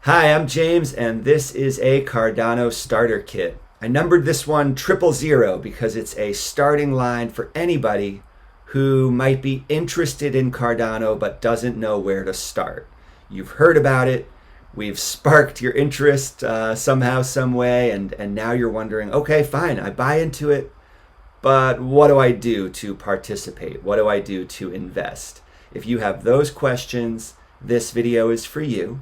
Hi, I'm James, and this is a Cardano starter kit. I numbered this one 000 because it's a starting line for anybody who might be interested in Cardano but doesn't know where to start. You've heard about it, we've sparked your interest somehow, some way, and now you're wondering, okay, fine, I buy into it, but what do I do to participate? What do I do to invest? If you have those questions, this video is for you.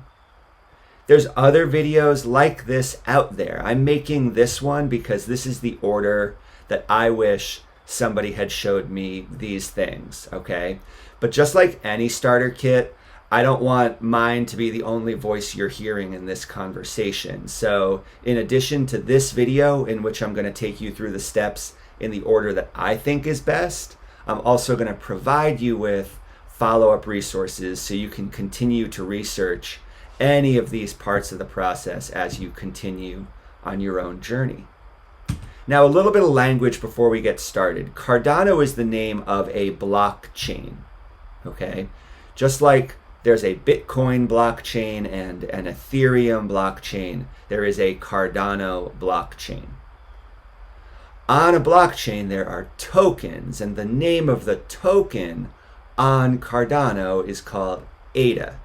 There's other videos like this out there. I'm making this one because this is the order that I wish somebody had showed me these things, okay? But just like any starter kit, I don't want mine to be the only voice you're hearing in this conversation. So in addition to this video, in which I'm going to take you through the steps in the order that I think is best, I'm also going to provide you with follow-up resources so you can continue to research any of these parts of the process as you continue on your own journey. Now, a little bit of language before we get started. Cardano is the name of a blockchain, okay? Just like there's a Bitcoin blockchain and an Ethereum blockchain, there is a Cardano blockchain. On a blockchain, there are tokens, and the name of the token on Cardano is called ADA.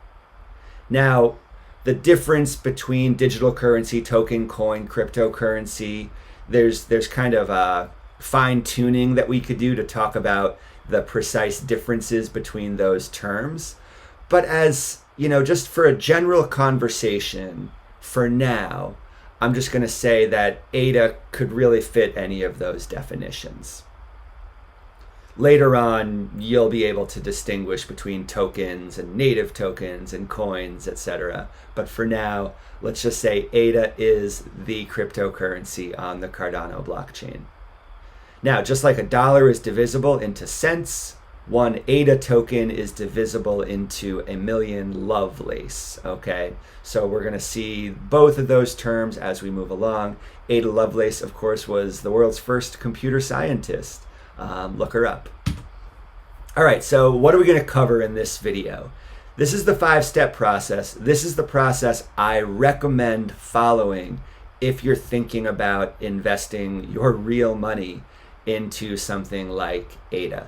Now, the difference between digital currency, token, coin, cryptocurrency, there's kind of a fine tuning that we could do to talk about the precise differences between those terms. But as, just for a general conversation, for now, I'm just going to say that ADA could really fit any of those definitions. Later on, you'll be able to distinguish between tokens and native tokens and coins, etc. But for now, let's just say ADA is the cryptocurrency on the Cardano blockchain. Now, just like a dollar is divisible into cents, one ADA token is divisible into a million Lovelace, okay? So we're going to see both of those terms as we move along. Ada Lovelace, of course, was the world's first computer scientist. Look her up. All right, so what are we going to cover in this video? This is the 5-step process. This is the process I recommend following if you're thinking about investing your real money into something like ADA.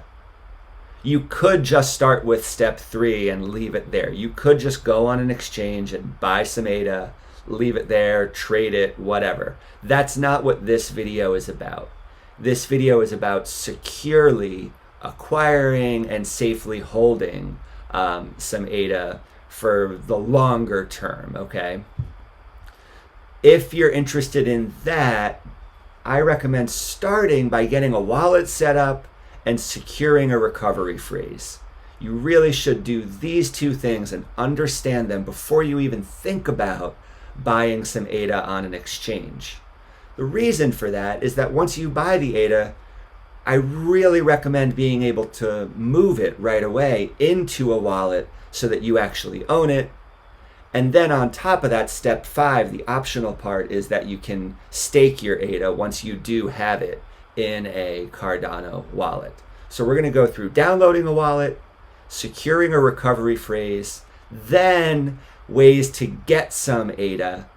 You could just start with step 3 and leave it there. You could just go on an exchange and buy some ADA, leave it there, trade it, whatever. That's not what this video is about. This video is about securely acquiring and safely holding some ADA for the longer term, okay? If you're interested in that, I recommend starting by getting a wallet set up and securing a recovery phrase. You really should do these two things and understand them before you even think about buying some ADA on an exchange. The reason for that is that once you buy the ADA, I really recommend being able to move it right away into a wallet so that you actually own it. And then on top of that, step 5, the optional part, is that you can stake your ADA once you do have it in a Cardano wallet. So we're going to go through downloading a wallet, securing a recovery phrase, then ways to get some ADA,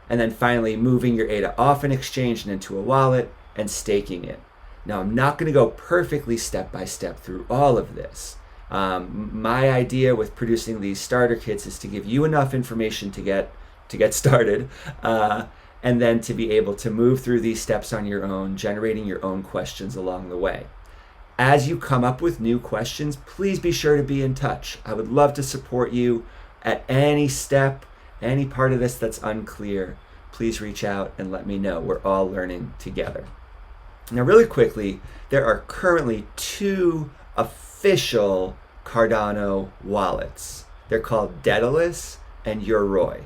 and then finally moving your ADA off an exchange and into a wallet and staking it. Now, I'm not going to go perfectly step by step through all of this. My idea with producing these starter kits is to give you enough information to get started, and then to be able to move through these steps on your own, generating your own questions along the way. As you come up with new questions, please be sure to be in touch. I would love to support you at any step, any part of this that's unclear. Please reach out and let me know. We're all learning together. Now, really quickly, there are currently 2 official Cardano wallets. They're called Daedalus and Yoroi.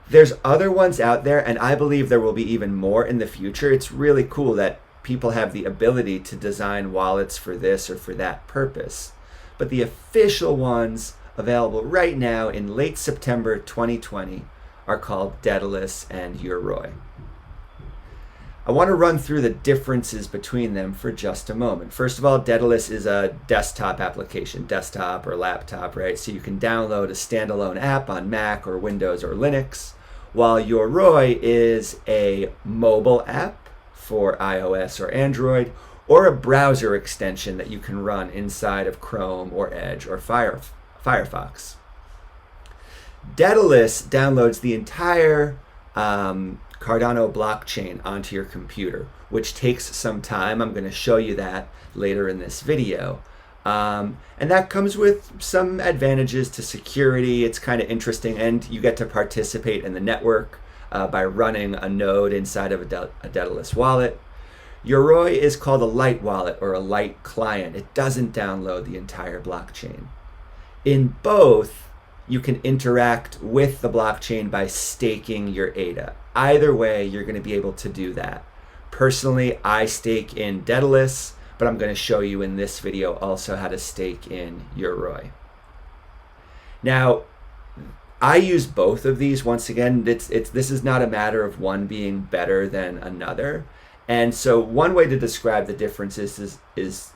There's other ones out there, and I believe there will be even more in the future. It's really cool that people have the ability to design wallets for this or for that purpose. But the official ones available right now in late September 2020 are called Daedalus and Yoroi. I want to run through the differences between them for just a moment. First of all, Daedalus is a desktop application, desktop or laptop, right? So you can download a standalone app on Mac or Windows or Linux, while Yoroi is a mobile app for iOS or Android, or a browser extension that you can run inside of Chrome or Edge or Firefox. Daedalus downloads the entire Cardano blockchain onto your computer, which takes some time. I'm going to show you that later in this video. And that comes with some advantages to security. It's kind of interesting, and you get to participate in the network by running a node inside of a Daedalus wallet. Yoroi is called a light wallet or a light client. It doesn't download the entire blockchain. In both, you can interact with the blockchain by staking your ADA. Either way, you're going to be able to do that. Personally, I stake in Daedalus, but I'm going to show you in this video also how to stake in Yoroi. Now, I use both of these. Once again, this is not a matter of one being better than another. And so one way to describe the differences is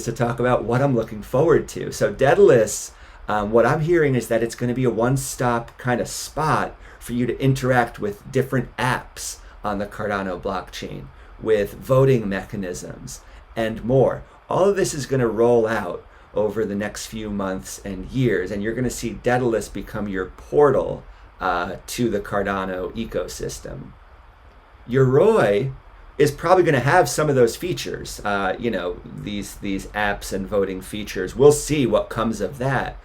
to talk about what I'm looking forward to. So Daedalus, what I'm hearing is that it's going to be a one-stop kind of spot for you to interact with different apps on the Cardano blockchain, with voting mechanisms and more. All of this is going to roll out over the next few months and years, and you're going to see Daedalus become your portal to the Cardano ecosystem. Yoroi is probably going to have some of those features, these apps and voting features. We'll see what comes of that.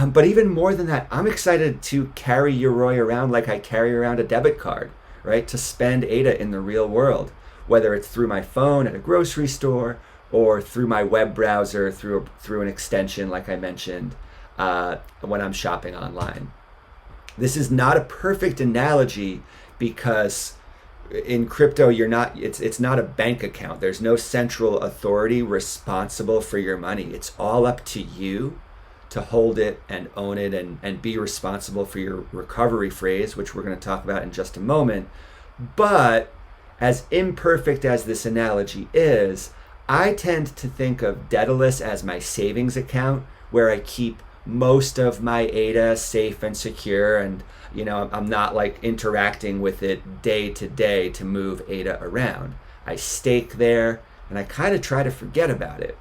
But even more than that, I'm excited to carry Yoroi around like I carry around a debit card, right? To spend ADA in the real world, whether it's through my phone at a grocery store or through my web browser, through an extension like I mentioned when I'm shopping online. This is not a perfect analogy because in crypto, it's not a bank account. There's no central authority responsible for your money. It's all up to you to hold it and own it and be responsible for your recovery phrase, which we're going to talk about in just a moment. But as imperfect as this analogy is, I tend to think of Daedalus as my savings account where I keep most of my ADA safe and secure, and I'm not like interacting with it day to day to move ADA around. I stake there and I kind of try to forget about it.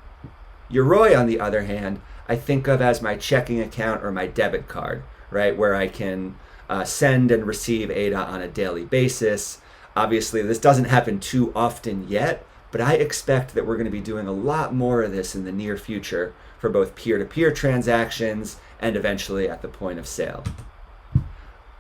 Yoroi, on the other hand, I think of as my checking account or my debit card, right, where I can send and receive ADA on a daily basis. Obviously, this doesn't happen too often yet, but I expect that we're going to be doing a lot more of this in the near future for both peer-to-peer transactions and eventually at the point of sale.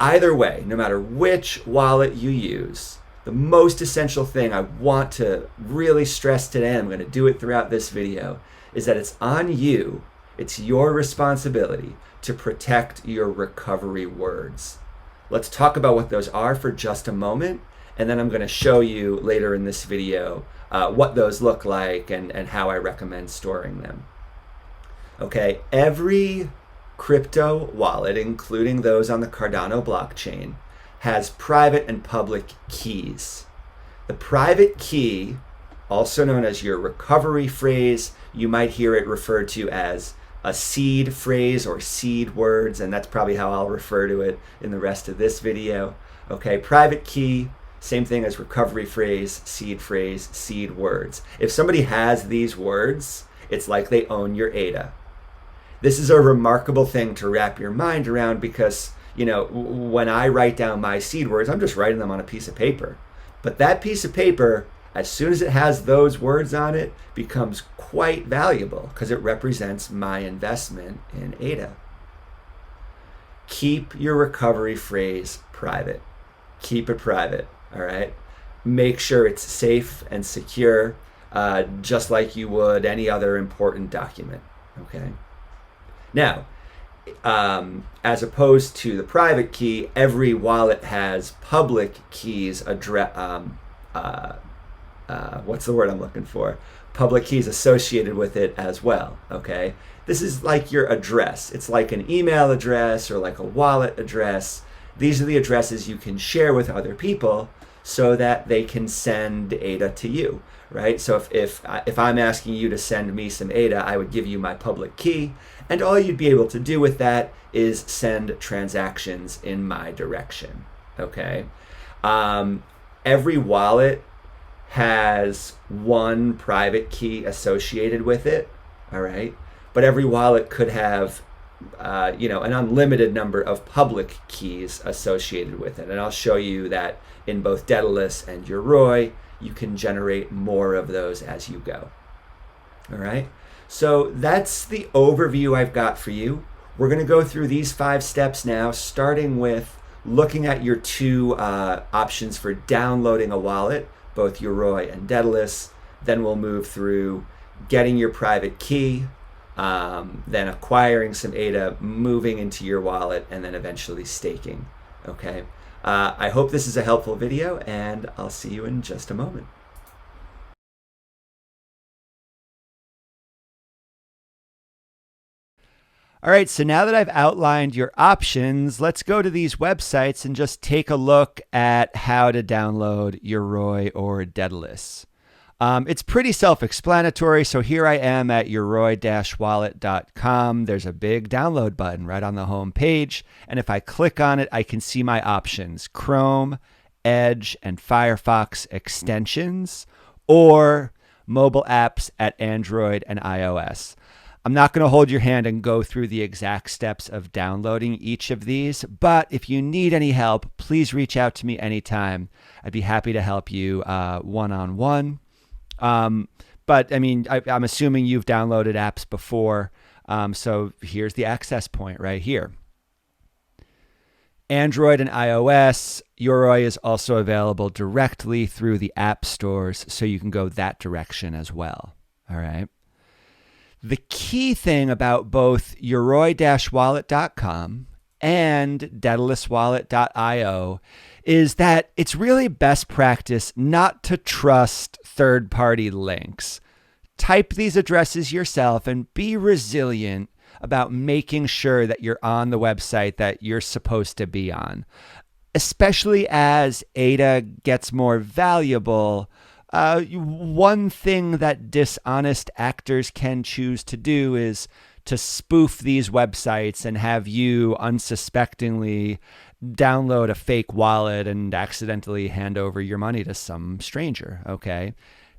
Either way, no matter which wallet you use, the most essential thing I want to really stress today, I'm going to do it throughout this video, is that it's on you, it's your responsibility to protect your recovery words. Let's talk about what those are for just a moment, and then I'm going to show you later in this video what those look like and how I recommend storing them. Okay, every crypto wallet, including those on the Cardano blockchain, has private and public keys. The private key, also known as your recovery phrase, you might hear it referred to as a seed phrase or seed words, and that's probably how I'll refer to it in the rest of this video. Okay, private key, same thing as recovery phrase, seed words. If somebody has these words, it's like they own your ADA. This is a remarkable thing to wrap your mind around because, when I write down my seed words, I'm just writing them on a piece of paper. But that piece of paper, as soon as it has those words on it, becomes quite valuable because it represents my investment in ADA. Keep your recovery phrase private. Keep it private, all right? Make sure it's safe and secure, just like you would any other important document, okay? Now, as opposed to the private key, every wallet has public keys what's the word I'm looking for? Public keys associated with it as well, okay? This is like your address. It's like an email address or like a wallet address. These are the addresses you can share with other people so that they can send ADA to you, right? So if I'm asking you to send me some ADA, I would give you my public key, and all you'd be able to do with that is send transactions in my direction, okay? Every wallet has one private key associated with it, all right? But every wallet could have an unlimited number of public keys associated with it. And I'll show you that in both Daedalus and Yoroi, you can generate more of those as you go. All right, so that's the overview I've got for you. We're going to go through these 5 steps now, starting with looking at your 2 options for downloading a wallet, both Yoroi and Daedalus. Then we'll move through getting your private key, then acquiring some ADA, moving into your wallet, and then eventually staking. Okay. I hope this is a helpful video, and I'll see you in just a moment. All right, so now that I've outlined your options, let's go to these websites and just take a look at how to download Yoroi or Daedalus. It's pretty self-explanatory. So here I am at yoroi-wallet.com. There's a big download button right on the home page. And if I click on it, I can see my options: Chrome, Edge, and Firefox extensions, or mobile apps at Android and iOS. I'm not going to hold your hand and go through the exact steps of downloading each of these, but if you need any help, please reach out to me anytime. I'd be happy to help you one-on-one. But I mean, I'm assuming you've downloaded apps before. So here's the access point right here. Android and iOS, Yoroi is also available directly through the app stores, so you can go that direction as well. All right. The key thing about both yoroi-wallet.com and daedaluswallet.io is that it's really best practice not to trust third-party links. Type these addresses yourself and be resilient about making sure that you're on the website that you're supposed to be on. Especially as ADA gets more valuable, one thing that dishonest actors can choose to do is to spoof these websites and have you unsuspectingly download a fake wallet and accidentally hand over your money to some stranger, okay?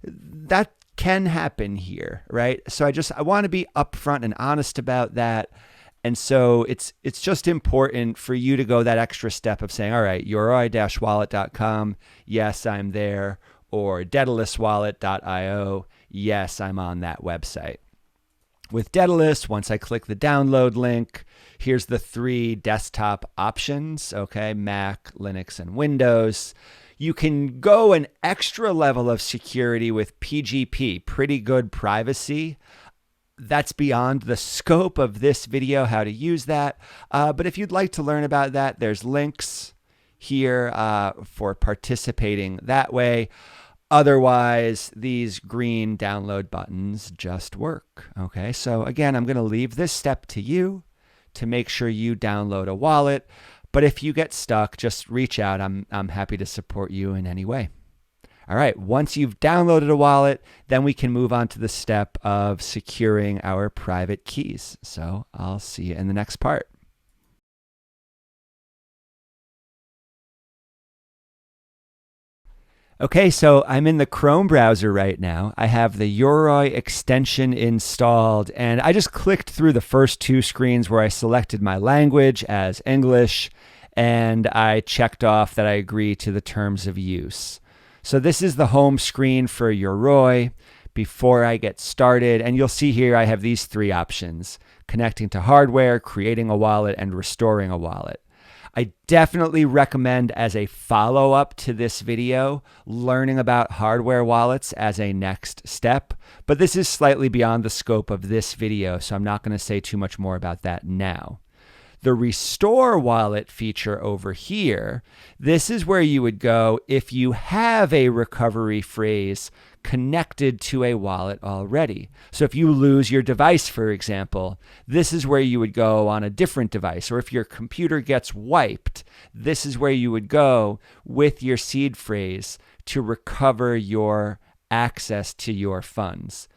That can happen here, right? So I want to be upfront and honest about that. And so it's just important for you to go that extra step of saying, all right, yoroi-wallet.com, yes, I'm there. Or daedaluswallet.io, yes, I'm on that website. With Daedalus, once I click the download link, here's the 3 desktop options, okay, Mac, Linux, and Windows. You can go an extra level of security with PGP, pretty good privacy. That's beyond the scope of this video, how to use that. But if you'd like to learn about that, there's links here for participating that way. Otherwise, these green download buttons just work. Okay, so again, I'm going to leave this step to you to make sure you download a wallet. But if you get stuck, just reach out. I'm happy to support you in any way. All right, once you've downloaded a wallet, then we can move on to the step of securing our private keys. So I'll see you in the next part. Okay, so I'm in the Chrome browser right now. I have the Yoroi extension installed, and I just clicked through the first 2 screens where I selected my language as English, and I checked off that I agree to the terms of use. So this is the home screen for Yoroi before I get started, and you'll see here I have these 3 options: connecting to hardware, creating a wallet, and restoring a wallet. I definitely recommend, as a follow-up to this video, learning about hardware wallets as a next step, but this is slightly beyond the scope of this video, so I'm not going to say too much more about that now. The restore wallet feature over here, this is where you would go if you have a recovery phrase connected to a wallet already. So if you lose your device, for example, this is where you would go on a different device. Or if your computer gets wiped, this is where you would go with your seed phrase to recover your access to your funds.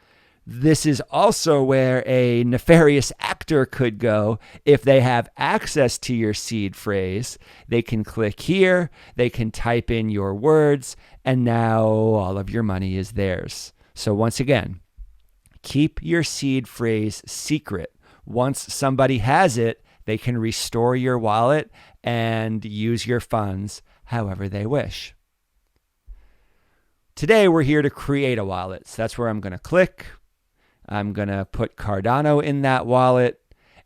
This is also where a nefarious actor could go if they have access to your seed phrase. They can click here, they can type in your words, and now all of your money is theirs. So once again, keep your seed phrase secret. Once somebody has it, they can restore your wallet and use your funds however they wish. Today, we're here to create a wallet. So that's where I'm going to click. I'm going to put Cardano in that wallet,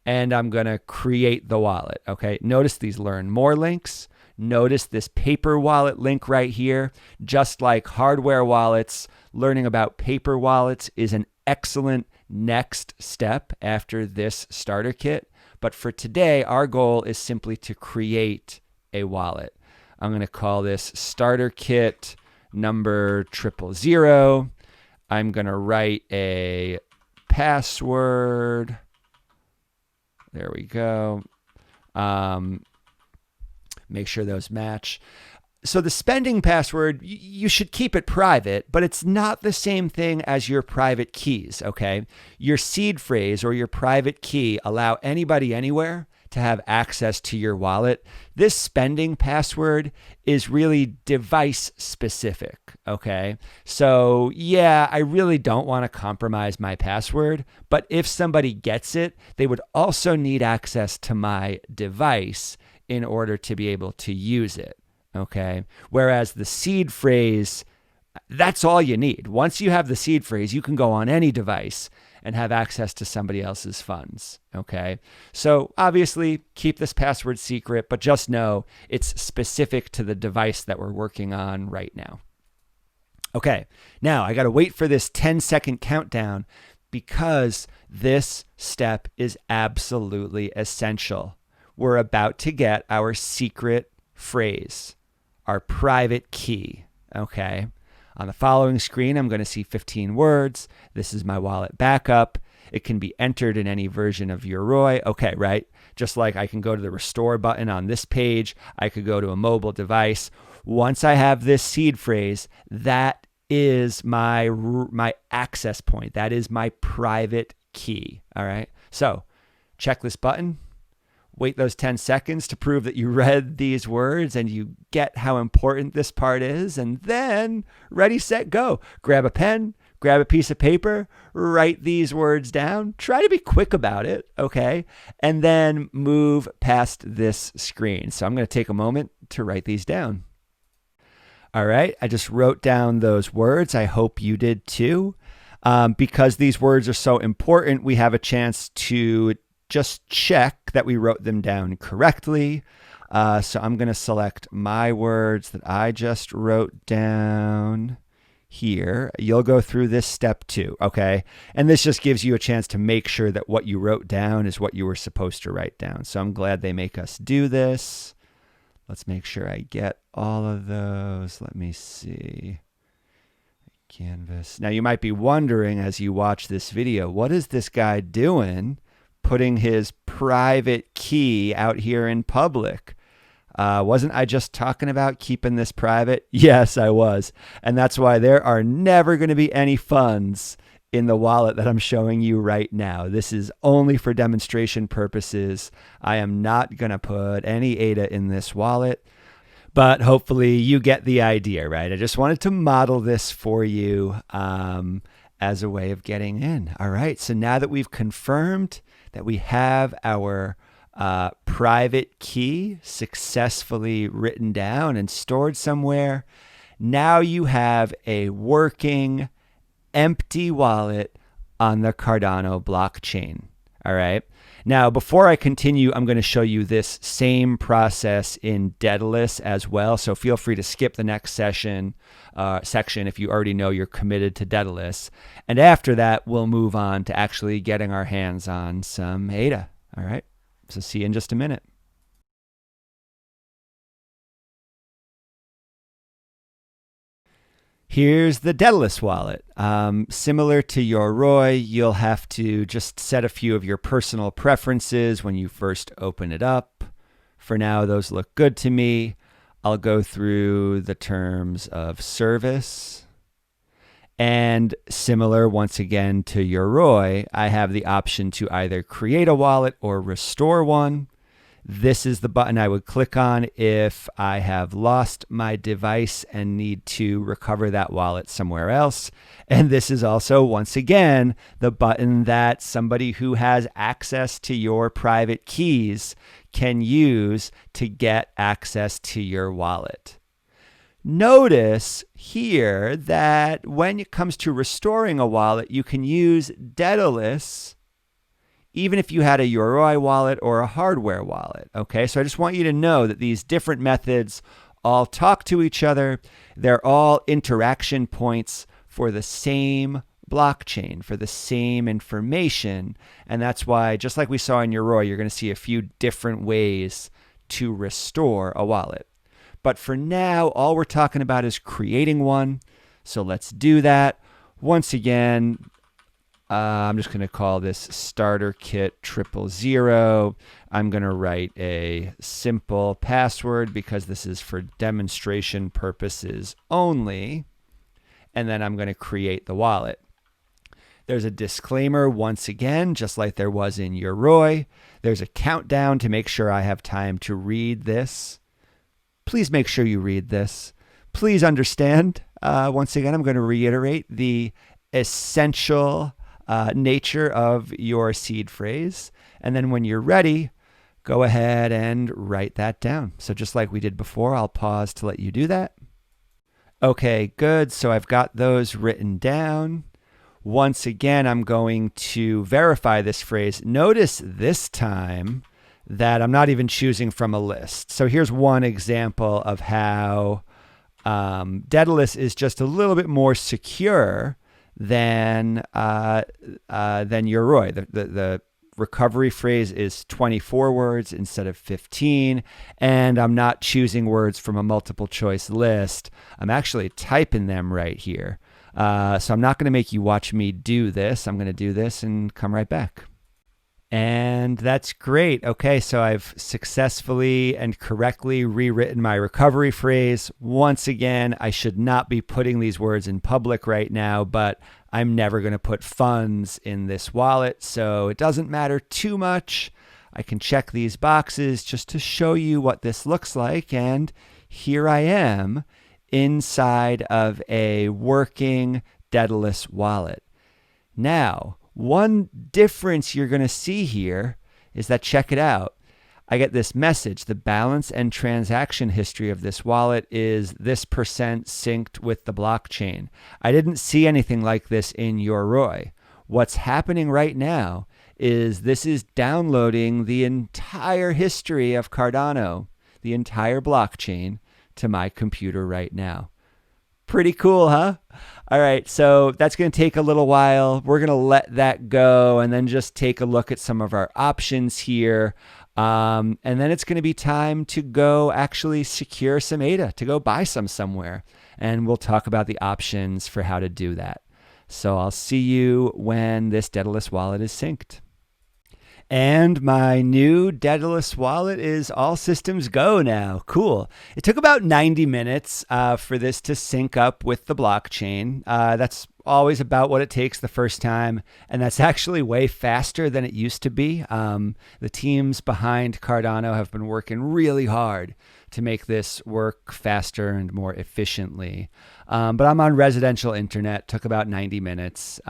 and I'm going to create the wallet. Okay, notice these learn more links. Notice this paper wallet link right here. Just like hardware wallets, learning about paper wallets is an excellent next step after this starter kit. But for today, our goal is simply to create a wallet. I'm going to call this starter kit number 000. I'm going to write a password. There we go. Make sure those match. So the spending password, you should keep it private, but it's not the same thing as your private keys, okay? Your seed phrase or your private key allow anybody anywhere to have access to your wallet. This spending password is really device specific, okay? So yeah, I really don't want to compromise my password, but if somebody gets it, they would also need access to my device in order to be able to use it, okay? Whereas the seed phrase, that's all you need. Once you have the seed phrase, you can go on any device and have access to somebody else's funds, okay? So obviously, keep this password secret, but just know it's specific to the device that we're working on right now. Okay, now I gotta wait for this 10-second countdown because this step is absolutely essential. We're about to get our secret phrase, our private key, okay? On the following screen, I'm going to see 15 words. This is my wallet backup. It can be entered in any version of Yoroi. Okay, right? Just like I can go to the restore button on this page, I could go to a mobile device. Once I have this seed phrase, that is my access point. That is my private key, all right? So check this button. Wait those 10 seconds to prove that you read these words and you get how important this part is. And then ready, set, go. Grab a pen, grab a piece of paper, write these words down. Try to be quick about it, okay? And then move past this screen. So I'm going to take a moment to write these down. All right, I just wrote down those words. I hope you did too. Because these words are so important, we have a chance to just check that we wrote them down correctly. So I'm going to select my words that I just wrote down here. You'll go through this step too, okay? And this just gives you a chance to make sure that what you wrote down is what you were supposed to write down. So I'm glad they make us do this. Let's make sure I get all of those. Let me see. Canvas. Now you might be wondering as you watch this video, what is this guy doing putting his private key out here in public? Wasn't I just talking about keeping this private? Yes, I was. And that's why there are never going to be any funds in the wallet that I'm showing you right now. This is only for demonstration purposes. I am not going to put any ADA in this wallet, but hopefully you get the idea, right? I just wanted to model this for you as a way of getting in. All right, so now that we've confirmed that we have our private key successfully written down and stored somewhere, now you have a working empty wallet on the Cardano blockchain. All right. Now, before I continue, I'm going to show you this same process in Daedalus as well. So feel free to skip the next section if you already know you're committed to Daedalus. And after that, we'll move on to actually getting our hands on some ADA. All right. So see you in just a minute. Here's the Daedalus wallet. Similar to Yoroi, you'll have to just set a few of your personal preferences when you first open it up. For now, those look good to me. I'll go through the terms of service. And similar, once again, to Yoroi, I have the option to either create a wallet or restore one. This is the button I would click on if I have lost my device and need to recover that wallet somewhere else. And this is also, once again, the button that somebody who has access to your private keys can use to get access to your wallet. Notice here that when it comes to restoring a wallet, you can use Daedalus even if you had a Yoroi wallet or a hardware wallet. Okay, so I just want you to know that these different methods all talk to each other. They're all interaction points for the same blockchain, for the same information. And that's why, just like we saw in Yoroi, you're going to see a few different ways to restore a wallet. But for now, all we're talking about is creating one. So let's do that. Once again, I'm just going to call this starter kit 000. I'm going to write a simple password because this is for demonstration purposes only. And then I'm going to create the wallet. There's a disclaimer once again, just like there was in Yoroi. There's a countdown to make sure I have time to read this. Please make sure you read this. Please understand. Once again, I'm going to reiterate the essential nature of your seed phrase. And then when you're ready, go ahead and write that down. So just like we did before, I'll pause to let you do that. Okay, good. So I've got those written down. Once again, I'm going to verify this phrase. Notice this time that I'm not even choosing from a list. So here's one example of how Daedalus is just a little bit more secure than Yoroi. The recovery phrase is 24 words instead of 15, and I'm not choosing words from a multiple choice list. I'm actually typing them right here. So I'm not going to make you watch me do this. I'm going to do this and come right back. And that's great. Okay, so I've successfully and correctly rewritten my recovery phrase. Once again, I should not be putting these words in public right now, but I'm never going to put funds in this wallet, so it doesn't matter too much. I can check these boxes just to show you what this looks like, and here I am inside of a working Daedalus wallet. Now, one difference you're going to see here is that, check it out, I get this message. The balance and transaction history of this wallet is this percent synced with the blockchain. I didn't see anything like this in Yoroi. What's happening right now is this is downloading the entire history of Cardano, the entire blockchain, to my computer right now. Pretty cool, huh? All right, so that's going to take a little while. We're going to let that go and then just take a look at some of our options here. And then it's going to be time to go actually secure some ADA, to go buy some somewhere. And we'll talk about the options for how to do that. So I'll see you when this Daedalus wallet is synced. And my new Daedalus wallet is all systems go now. Cool. It took about 90 minutes for this to sync up with the blockchain. That's always about what it takes the first time. And that's actually way faster than it used to be. The teams behind Cardano have been working really hard to make this work faster and more efficiently. But I'm on residential internet. Took about 90 minutes.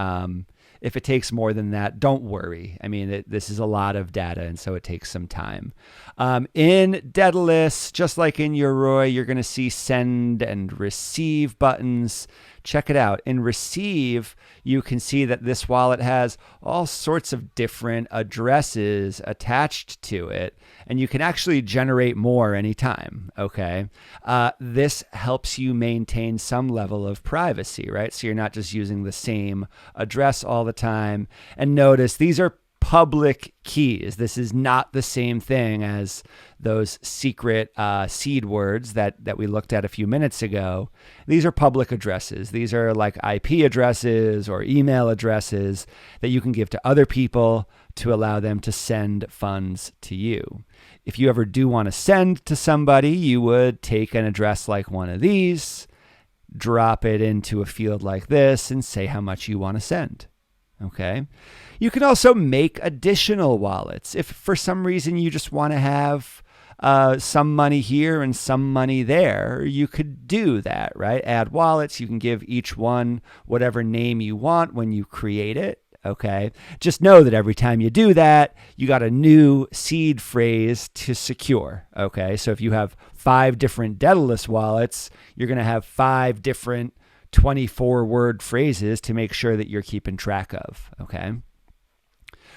If it takes more than that, don't worry. I mean, this is a lot of data, and so it takes some time. In Daedalus, just like in Yoroi, you're going to see send and receive buttons. Check it out. In receive, you can see that this wallet has all sorts of different addresses attached to it, and you can actually generate more anytime, okay? This helps you maintain some level of privacy, right? So you're not just using the same address all the time. And notice these are public keys. This is not the same thing as those secret seed words that we looked at a few minutes ago. These are public addresses. These are like IP addresses or email addresses that you can give to other people to allow them to send funds to you. If you ever do want to send to somebody, you would take an address like one of these, drop it into a field like this, and say how much you want to send. Okay. You can also make additional wallets. If for some reason you just want to have some money here and some money there, you could do that, right? Add wallets. You can give each one whatever name you want when you create it. Okay. Just know that every time you do that, you got a new seed phrase to secure. Okay. So if you have 5 different Daedalus wallets, you're going to have 5 different 24-word phrases to make sure that you're keeping track of. Okay.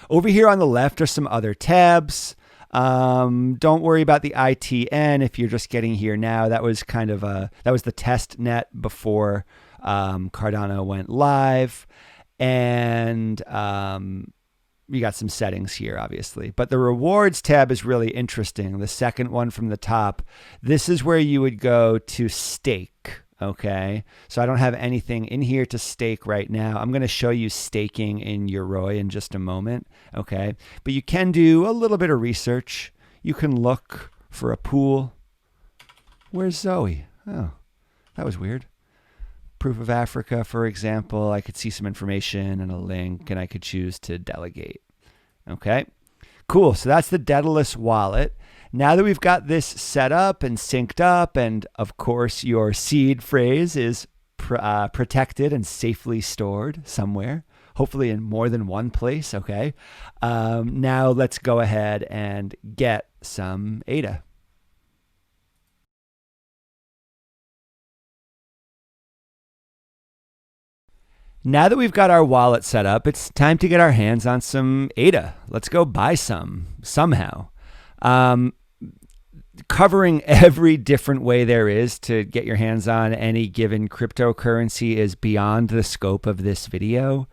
Over here on the left are some other tabs. Don't worry about the ITN if you're just getting here now. That was that was the test net before Cardano went live. And you got some settings here, obviously. But the rewards tab is really interesting. The second one from the top, this is where you would go to stake. Okay, so I don't have anything in here to stake right now. I'm going to show you staking in Yoroi in just a moment. Okay, but you can do a little bit of research. You can look for a pool. Where's Zoe? Oh, that was weird. Proof of Africa, for example. I could see some information and a link, and I could choose to delegate. Okay, cool. So that's the Daedalus wallet. Now that we've got this set up and synced up, and of course your seed phrase is protected and safely stored somewhere, hopefully in more than one place, okay? Now let's go ahead and get some ADA. Now that we've got our wallet set up, it's time to get our hands on some ADA. Let's go buy some somehow. Covering every different way there is to get your hands on any given cryptocurrency is beyond the scope of this video.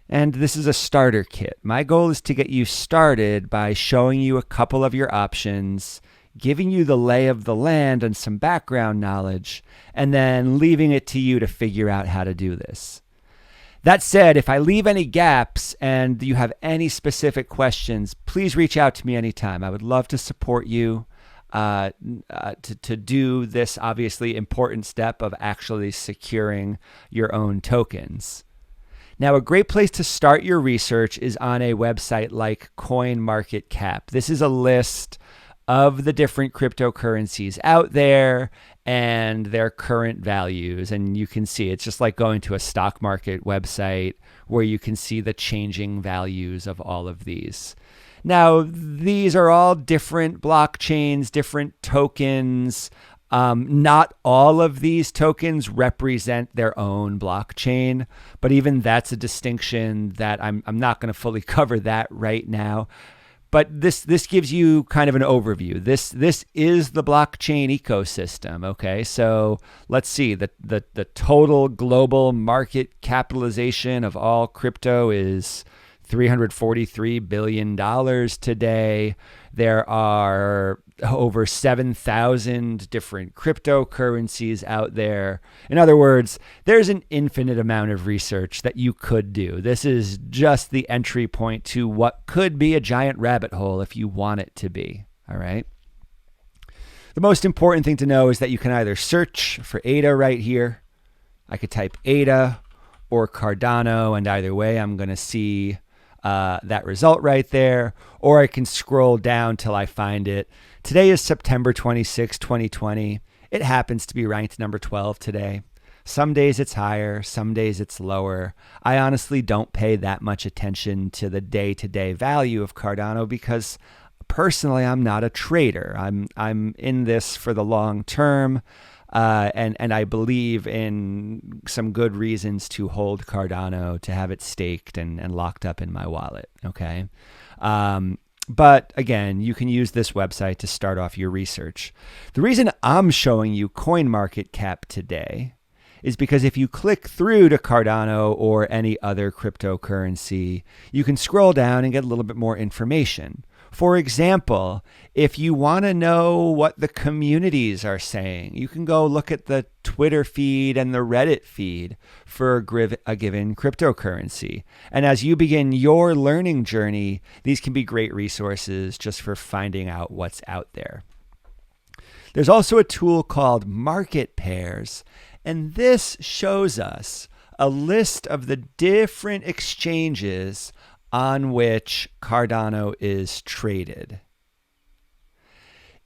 And this is a starter kit. My goal is to get you started by showing you a couple of your options, giving you the lay of the land and some background knowledge, and then leaving it to you to figure out how to do this. That said, if I leave any gaps and you have any specific questions, please reach out to me anytime. I would love to support you to do this obviously important step of actually securing your own tokens. Now, a great place to start your research is on a website like CoinMarketCap. This is a list of the different cryptocurrencies out there and their current values. And you can see it's just like going to a stock market website where you can see the changing values of all of these. Now, these are all different blockchains, different tokens. Not all of these tokens represent their own blockchain, but even that's a distinction that I'm not going to fully cover that right now. But this gives you kind of an overview. This is the blockchain ecosystem. Okay, so let's see. The total global market capitalization of all crypto is $343 billion today. There are over 7,000 different cryptocurrencies out there. In other words, there's an infinite amount of research that you could do. This is just the entry point to what could be a giant rabbit hole if you want it to be. All right. The most important thing to know is that you can either search for ADA right here. I could type ADA or Cardano, and either way, I'm going to see that result right there, or I can scroll down till I find it. Today is September 26, 2020. It happens to be ranked number 12 today. Some days it's higher, some days it's lower. I honestly don't pay that much attention to the day-to-day value of Cardano because personally I'm not a trader. I'm in this for the long term. And I believe in some good reasons to hold Cardano, to have it staked and locked up in my wallet. Okay. But again, you can use this website to start off your research. The reason I'm showing you CoinMarketCap today is because if you click through to Cardano or any other cryptocurrency, you can scroll down and get a little bit more information. For example, if you want to know what the communities are saying, you can go look at the Twitter feed and the Reddit feed for a given cryptocurrency. And as you begin your learning journey, these can be great resources just for finding out what's out there. There's also a tool called Market Pairs, and this shows us a list of the different exchanges on which Cardano is traded.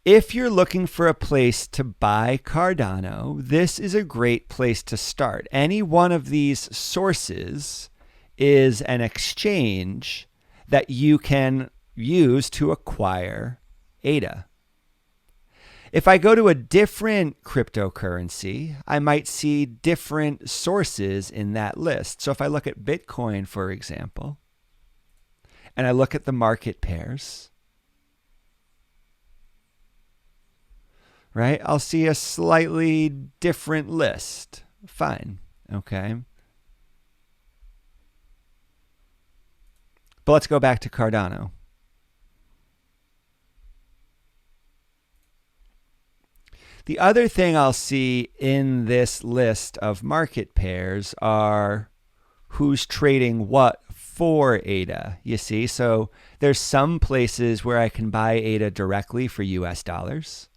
If you're looking for a place to buy Cardano, this is a great place to start. Any one of these sources is an exchange that you can use to acquire ADA. If I go to a different cryptocurrency, I might see different sources in that list. So if I look at Bitcoin, for example, and I look at the market pairs, right? I'll see a slightly different list. Fine, okay? But let's go back to Cardano. The other thing I'll see in this list of market pairs are who's trading what for ADA, you see? So there's some places where I can buy ADA directly for US dollars.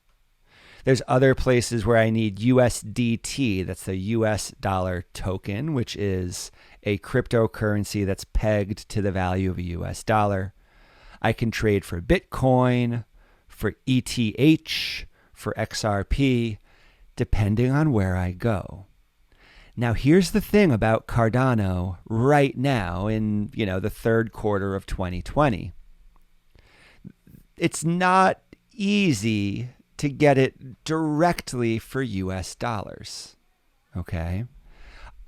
There's other places where I need USDT, that's the US dollar token, which is a cryptocurrency that's pegged to the value of a US dollar. I can trade for Bitcoin, for ETH, for XRP, depending on where I go. Now, here's the thing about Cardano right now in, the third quarter of 2020. It's not easy to get it directly for US dollars, okay?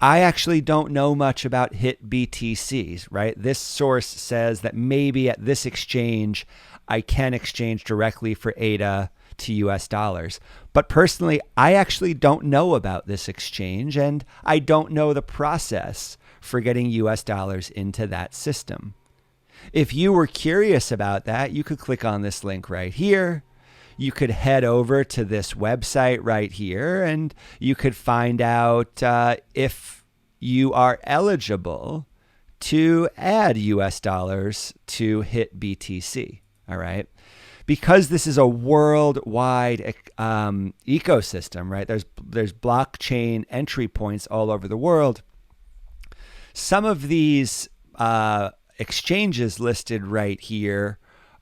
I actually don't know much about HIT BTCs, right? This source says that maybe at this exchange, I can exchange directly for ADA to US dollars. But personally, I actually don't know about this exchange, and I don't know the process for getting US dollars into that system. If you were curious about that, you could click on this link right here. You could head over to this website right here, and you could find out if you are eligible to add US dollars to HIT BTC, all right? Because this is a worldwide ecosystem, right? There's blockchain entry points all over the world. Some of these exchanges listed right here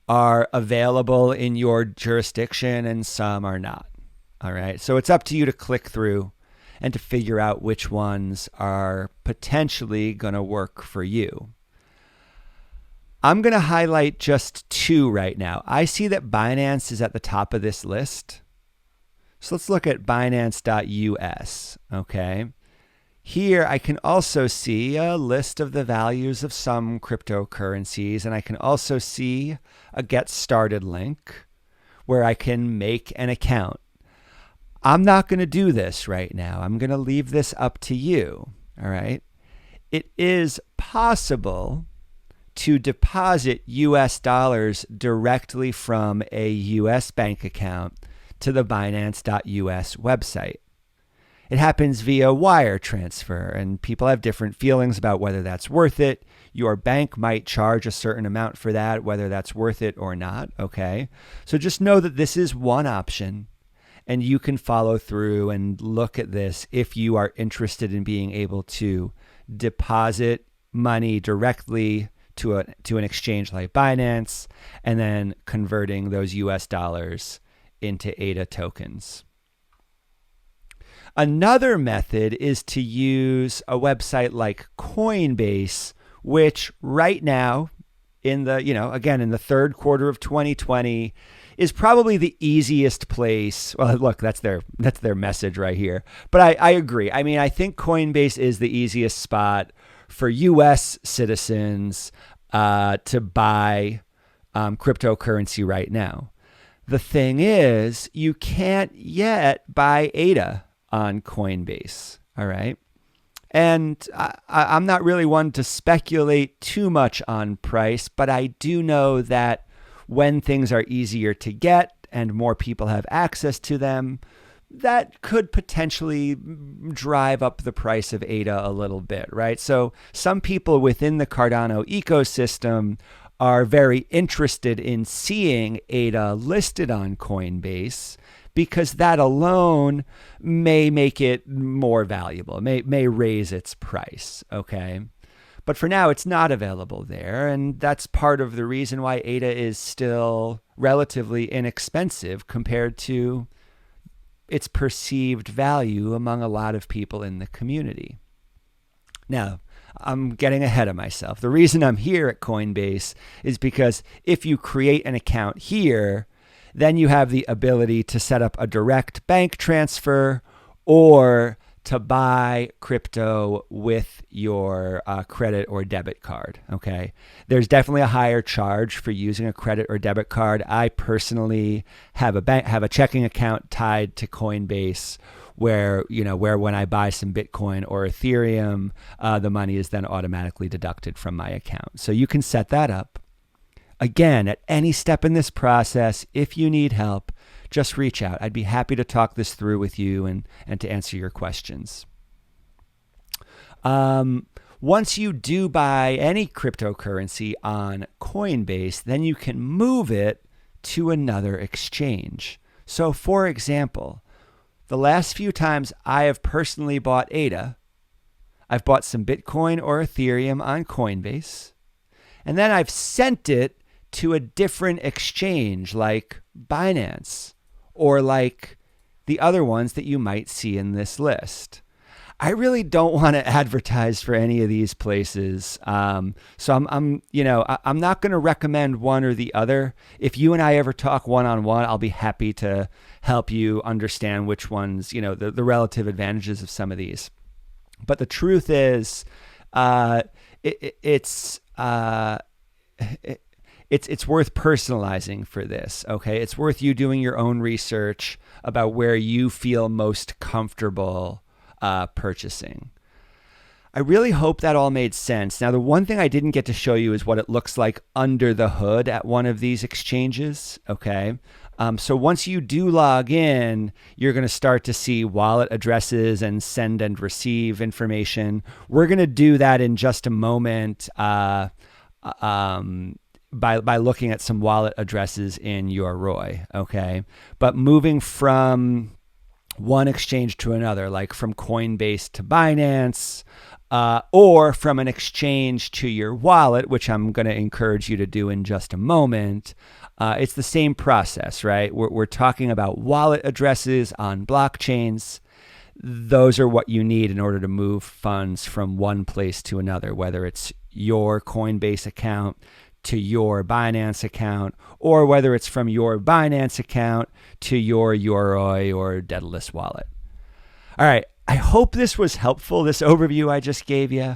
are available in your jurisdiction and some are not. All right. So it's up to you to click through and to figure out which ones are potentially going to work for you. I'm going to highlight just two right now. I see that Binance is at the top of this list. So let's look at Binance.us, okay? Here I can also see a list of the values of some cryptocurrencies, and I can also see a Get Started link where I can make an account. I'm not going to do this right now. I'm going to leave this up to you, all right? It is possible to deposit US dollars directly from a US bank account to the Binance.us website. It happens via wire transfer, and people have different feelings about whether that's worth it. Your bank might charge a certain amount for that, whether that's worth it or not, okay? So just know that this is one option, and you can follow through and look at this if you are interested in being able to deposit money directly to an exchange like Binance, and then converting those US dollars into ADA tokens. Another method is to use a website like Coinbase, which right now in the third quarter of 2020 is probably the easiest place. Well, look, that's their message right here. But I agree. I mean, I think Coinbase is the easiest spot for US citizens to buy cryptocurrency right now. The thing is, you can't yet buy ADA on Coinbase. All right. And I'm not really one to speculate too much on price, but I do know that when things are easier to get and more people have access to them, that could potentially drive up the price of ADA a little bit, right? So some people within the Cardano ecosystem are very interested in seeing ADA listed on Coinbase, because that alone may make it more valuable, may raise its price, okay? But for now, it's not available there, and that's part of the reason why ADA is still relatively inexpensive compared to its perceived value among a lot of people in the community. Now, I'm getting ahead of myself. The reason I'm here at Coinbase is because if you create an account here, then you have the ability to set up a direct bank transfer or to buy crypto with your credit or debit card, okay? There's definitely a higher charge for using a credit or debit card. I personally have a checking account tied to Coinbase where when I buy some Bitcoin or Ethereum, the money is then automatically deducted from my account. So you can set that up. Again, at any step in this process, if you need help, just reach out. I'd be happy to talk this through with you and to answer your questions. Once you do buy any cryptocurrency on Coinbase, then you can move it to another exchange. So for example, the last few times I have personally bought ADA, I've bought some Bitcoin or Ethereum on Coinbase, and then I've sent it to a different exchange like Binance or like the other ones that you might see in this list. I really don't want to advertise for any of these places. So I'm not going to recommend one or the other. If you and I ever talk one-on-one, I'll be happy to help you understand which ones, the relative advantages of some of these. But the truth is, it's worth personalizing for this, okay? It's worth you doing your own research about where you feel most comfortable purchasing. I really hope that all made sense. Now, the one thing I didn't get to show you is what it looks like under the hood at one of these exchanges, okay? So once you do log in, you're going to start to see wallet addresses and send and receive information. We're going to do that in just a moment by looking at some wallet addresses in Yoroi, okay? But moving from one exchange to another, like from Coinbase to Binance, or from an exchange to your wallet, which I'm going to encourage you to do in just a moment, it's the same process, right? We're talking about wallet addresses on blockchains. Those are what you need in order to move funds from one place to another, whether it's your Coinbase account to your Binance account, or whether it's from your Binance account to your Yoroi or Daedalus wallet. All right, I hope this was helpful, this overview I just gave you.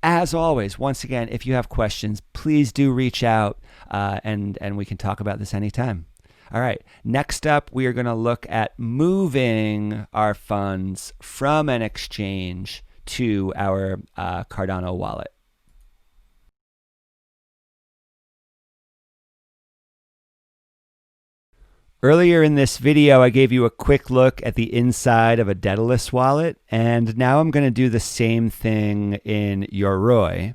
As always, once again, if you have questions, please do reach out and we can talk about this anytime. All right, next up, we are going to look at moving our funds from an exchange to our Cardano wallet. Earlier in this video, I gave you a quick look at the inside of a Daedalus wallet, and now I'm going to do the same thing in Yoroi.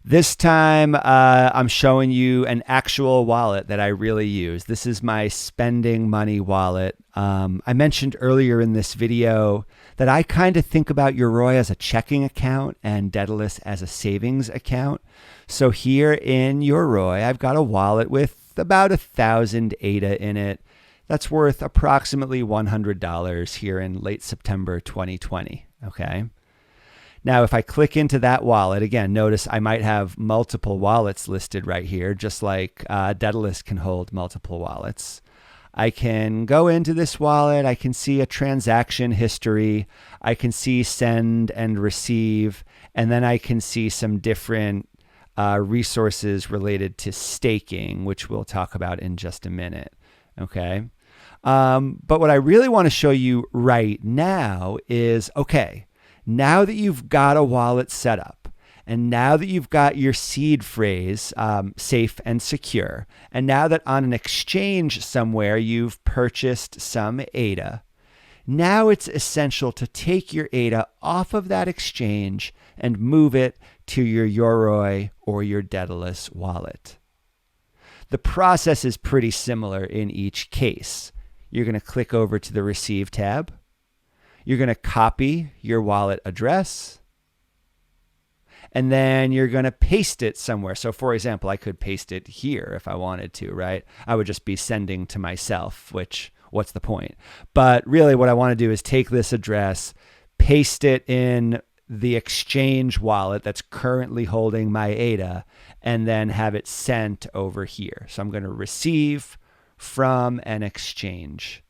This time, I'm showing you an actual wallet that I really use. This is my spending money wallet. I mentioned earlier in this video that I kind of think about Yoroi as a checking account and Daedalus as a savings account. So here in Yoroi, I've got a wallet with about 1,000 ADA in it. That's worth approximately $100 here in late September 2020, okay? Now, if I click into that wallet, again, notice I might have multiple wallets listed right here, just like Daedalus can hold multiple wallets. I can go into this wallet. I can see a transaction history. I can see send and receive, and then I can see some different resources related to staking, which we'll talk about in just a minute, okay? But what I really want to show you right now is, okay, now that you've got a wallet set up, and now that you've got your seed phrase safe and secure, and now that on an exchange somewhere you've purchased some ADA, now it's essential to take your ADA off of that exchange and move it to your Yoroi or your Daedalus wallet. The process is pretty similar in each case. You're going to click over to the Receive tab. You're going to copy your wallet address. And then you're going to paste it somewhere. So for example, I could paste it here if I wanted to, right? I would just be sending to myself, which, what's the point? But really what I want to do is take this address, paste it in the exchange wallet that's currently holding my ADA, and then have it sent over here. So I'm going to receive from an exchange.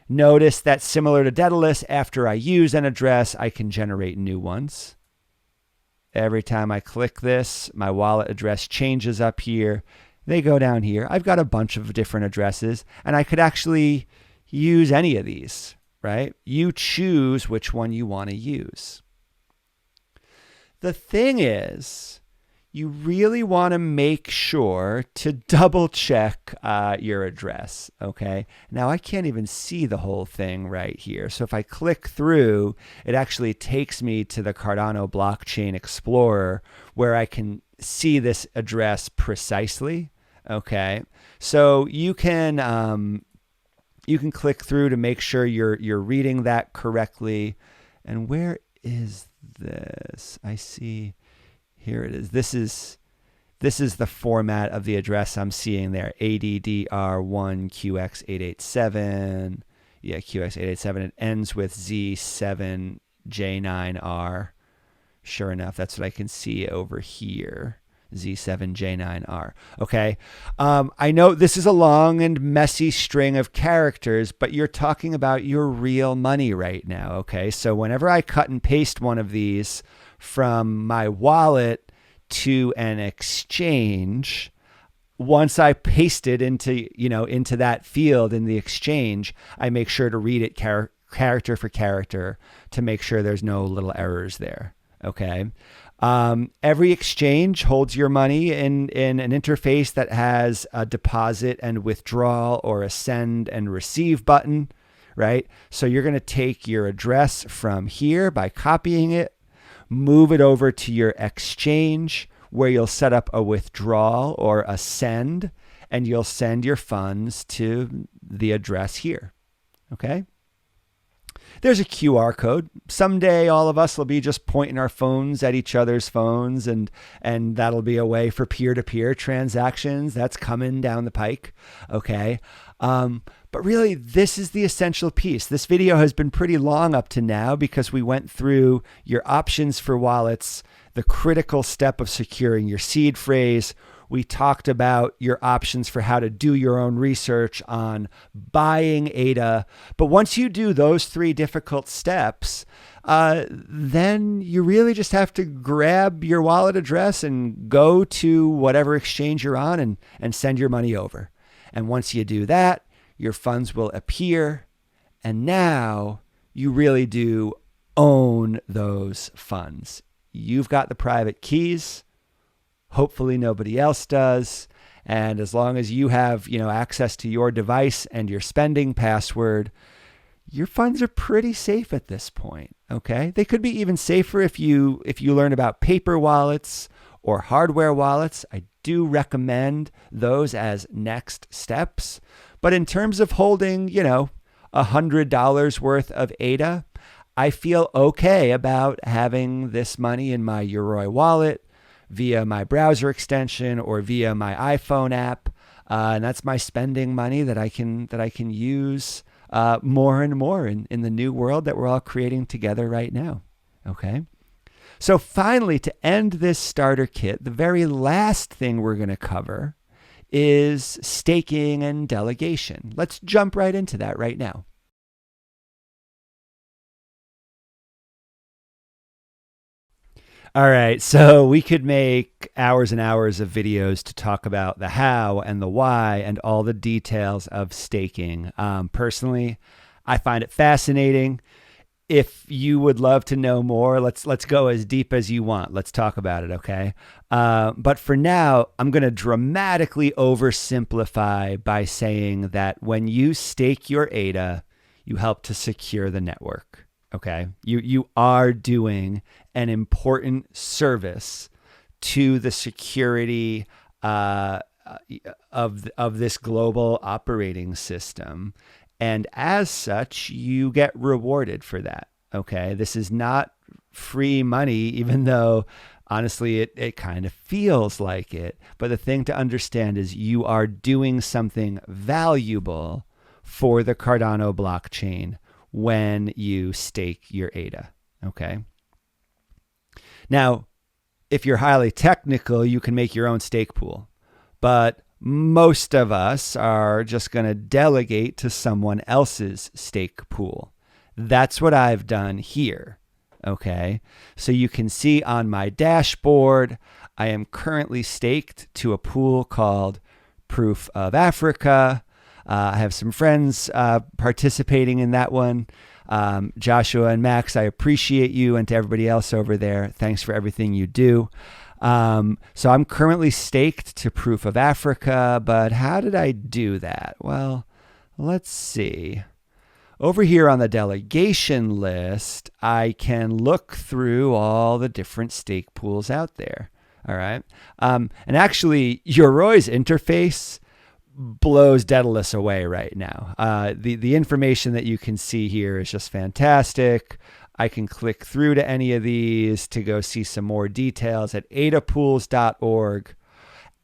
Notice that similar to Daedalus, after I use an address, I can generate new ones. Every time I click this, my wallet address changes up here. They go down here. I've got a bunch of different addresses, and I could actually use any of these, right? You choose which one you want to use. The thing is, you really want to make sure to double check your address, okay? Now, I can't even see the whole thing right here. So if I click through, it actually takes me to the Cardano blockchain explorer where I can see this address precisely, okay? So you can click through to make sure you're reading that correctly. And where is this? I see. Here it is. This is the format of the address I'm seeing there. ADDR1QX887. Yeah, QX887. It ends with Z7J9R. Sure enough, that's what I can see over here. Z7J9R. Okay. I know this is a long and messy string of characters, but you're talking about your real money right now. Okay. So whenever I cut and paste one of these from my wallet to an exchange, once I paste it into that field in the exchange, I make sure to read it character for character to make sure there's no little errors there. Okay. Every exchange holds your money in an interface that has a deposit and withdrawal or a send and receive button, right? So you're going to take your address from here by copying it, move it over to your exchange where you'll set up a withdrawal or a send, and you'll send your funds to the address here. Okay. There's a QR code. Someday all of us will be just pointing our phones at each other's phones, and that'll be a way for peer-to-peer transactions. That's coming down the pike. Okay. But really, this is the essential piece. This video has been pretty long up to now because we went through your options for wallets, the critical step of securing your seed phrase. We talked about your options for how to do your own research on buying ADA. But once you do those three difficult steps, then you really just have to grab your wallet address and go to whatever exchange you're on and send your money over. And once you do that, your funds will appear. And now you really do own those funds. You've got the private keys. Hopefully nobody else does. And as long as you have, access to your device and your spending password, your funds are pretty safe at this point. Okay. They could be even safer if you learn about paper wallets or hardware wallets. I do recommend those as next steps. But in terms of holding, $100 worth of ADA, I feel okay about having this money in my Yoroi wallet via my browser extension or via my iPhone app. And that's my spending money that I can use more and more in the new world that we're all creating together right now. Okay. So finally, to end this starter kit, the very last thing we're going to cover is staking and delegation. Let's jump right into that right now. All right, so we could make hours and hours of videos to talk about the how and the why and all the details of staking. Personally, I find it fascinating. If you would love to know more, let's go as deep as you want. Let's talk about it, okay? But for now, I'm going to dramatically oversimplify by saying that when you stake your ADA, you help to secure the network. Okay, you are doing an important service to the security of this global operating system, and as such, you get rewarded for that. Okay, this is not free money, even though honestly it kind of feels like it. But the thing to understand is you are doing something valuable for the Cardano blockchain when you stake your ADA, okay? Now, if you're highly technical, you can make your own stake pool. But most of us are just going to delegate to someone else's stake pool. That's what I've done here, okay? So you can see on my dashboard, I am currently staked to a pool called Proof of Africa. I have some friends participating in that one. Joshua and Max, I appreciate you, and to everybody else over there, thanks for everything you do. So I'm currently staked to Proof of Africa, but how did I do that? Well, let's see. Over here on the delegation list, I can look through all the different stake pools out there. All right. And actually, Yoroi's interface blows Daedalus away right now. The information that you can see here is just fantastic. I can click through to any of these to go see some more details at adapools.org.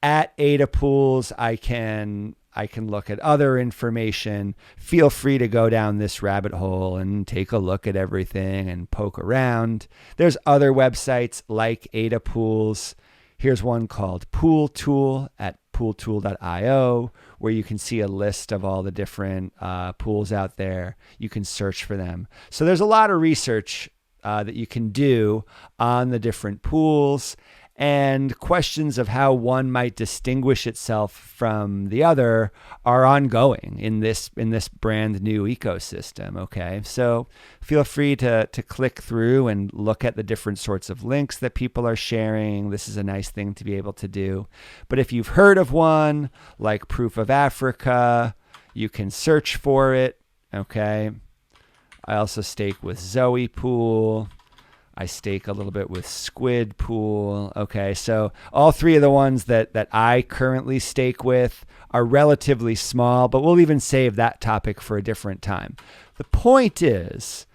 At Adapools, I can look at other information. Feel free to go down this rabbit hole and take a look at everything and poke around. There's other websites like Adapools. Here's one called Pool Tool at pooltool.io, where you can see a list of all the different pools out there. You can search for them. So there's a lot of research that you can do on the different pools, and questions of how one might distinguish itself from the other are ongoing in this brand new ecosystem. Okay, so feel free to click through and look at the different sorts of links that people are sharing. This is a nice thing to be able to do. But if you've heard of one like Proof of Africa, you can search for it. Okay, I also stake with Zoe Pool. I stake a little bit with Squid Pool. Okay, so all three of the ones that I currently stake with are relatively small, but we'll even save that topic for a different time. The point is,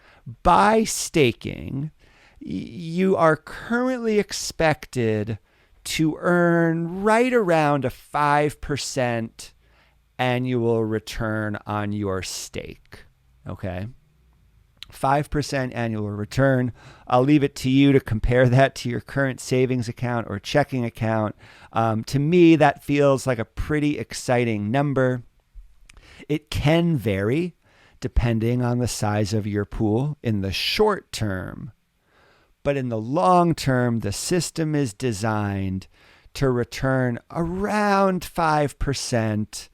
by staking, you are currently expected to earn right around a 5% annual return on your stake. Okay? 5% annual return. I'll leave it to you to compare that to your current savings account or checking account. To me, that feels like a pretty exciting number. It can vary depending on the size of your pool in the short term. But in the long term, the system is designed to return around 5%,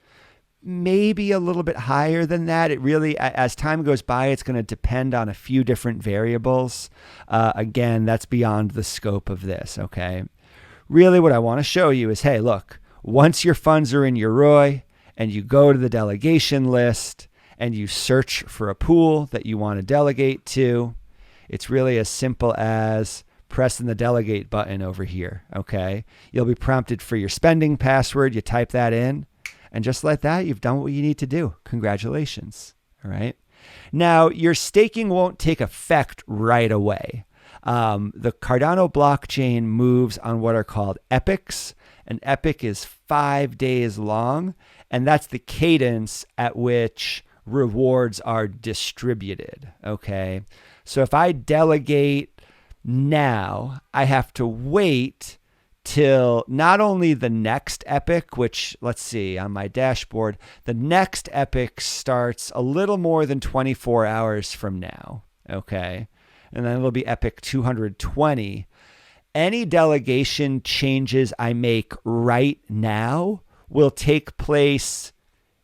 maybe a little bit higher than that. It really, as time goes by, it's going to depend on a few different variables. Again, that's beyond the scope of this, okay? Really what I want to show you is, hey, look, once your funds are in Yoroi and you go to the delegation list and you search for a pool that you want to delegate to, it's really as simple as pressing the delegate button over here, okay? You'll be prompted for your spending password. You type that in. And just like that, you've done what you need to do. Congratulations. All right. Now, your staking won't take effect right away. The Cardano blockchain moves on what are called epochs. An epoch is 5 days long, and that's the cadence at which rewards are distributed. Okay. So if I delegate now, I have to wait till not only the next epoch, which, let's see, on my dashboard, the next epoch starts a little more than 24 hours from now, okay? And then it'll be epoch 220. Any delegation changes I make right now will take place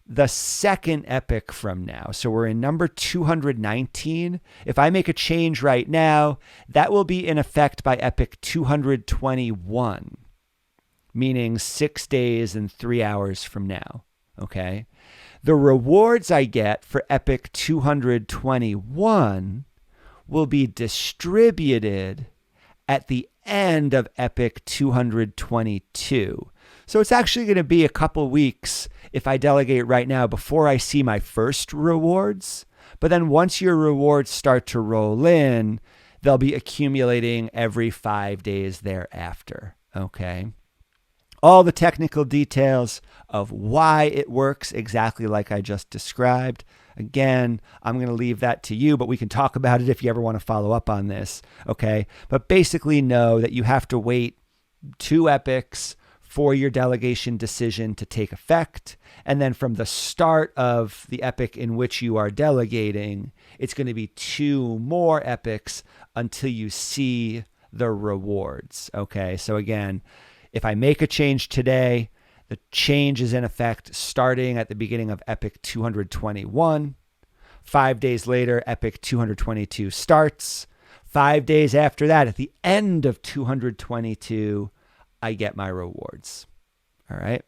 the second epoch from now. So we're in number 219. If I make a change right now, that will be in effect by epoch 221, meaning 6 days and 3 hours from now. Okay. The rewards I get for epoch 221 will be distributed at the end of epoch 222. So it's actually going to be a couple weeks if I delegate right now before I see my first rewards. But then once your rewards start to roll in, they'll be accumulating every 5 days thereafter. Okay. All the technical details of why it works exactly like I just described. Again, I'm going to leave that to you, but we can talk about it if you ever want to follow up on this. Okay. But basically know that you have to wait 2 epochs for your delegation decision to take effect. And then from the start of the epoch in which you are delegating, it's going to be 2 more epochs until you see the rewards. Okay. So again, if I make a change today, the change is in effect starting at the beginning of epoch 221. 5 days later, epoch 222 starts. 5 days after that, at the end of 222, I get my rewards. All right.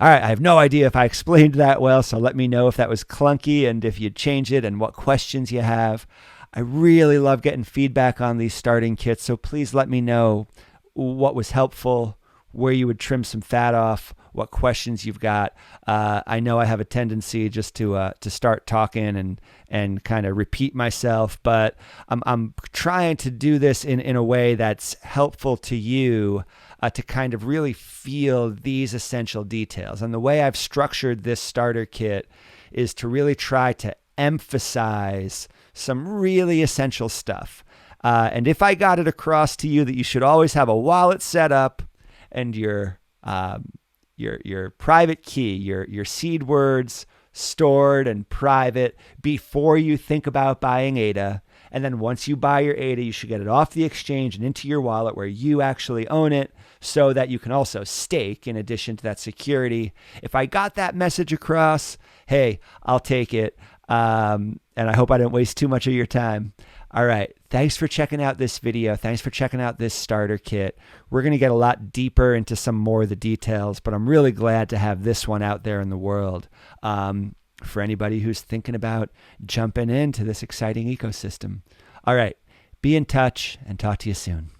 All right. I have no idea if I explained that well, so let me know if that was clunky and if you'd change it and what questions you have. I really love getting feedback on these starting kits, so please let me know what was helpful, where you would trim some fat off, what questions you've got. I know I have a tendency just to start talking and kind of repeat myself, but I'm trying to do this in a way that's helpful to you to kind of really feel these essential details. And the way I've structured this starter kit is to really try to emphasize some really essential stuff. And if I got it across to you that you should always have a wallet set up and your private key, your seed words stored and private before you think about buying ADA. And then once you buy your ADA, you should get it off the exchange and into your wallet where you actually own it so that you can also stake in addition to that security. If I got that message across, hey, I'll take it. And I hope I didn't waste too much of your time. All right. Thanks for checking out this video. Thanks for checking out this starter kit. We're going to get a lot deeper into some more of the details, but I'm really glad to have this one out there in the world for anybody who's thinking about jumping into this exciting ecosystem. All right. Be in touch and talk to you soon.